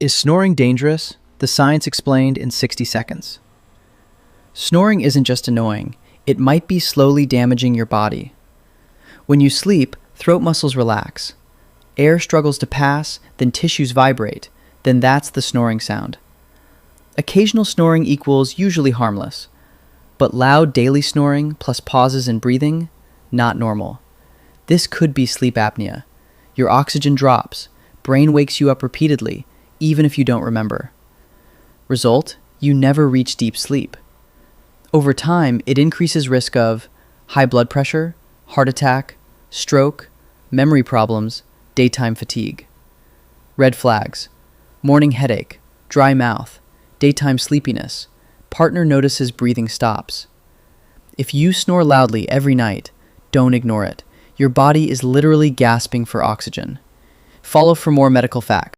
Is snoring dangerous? The science explained in 60 seconds. Snoring isn't just annoying, it might be slowly damaging your body. When you sleep, throat muscles relax. Air struggles to pass, then tissues vibrate. Then that's the snoring sound. Occasional snoring equals usually harmless. But loud daily snoring plus pauses in breathing, not normal. This could be sleep apnea. Your oxygen drops, brain wakes you up repeatedly, even if you don't remember. Result, you never reach deep sleep. Over time, it increases risk of high blood pressure, heart attack, stroke, memory problems, daytime fatigue. Red flags: morning headache, dry mouth, daytime sleepiness, partner notices breathing stops. If you snore loudly every night, don't ignore it. Your body is literally gasping for oxygen. Follow for more medical facts.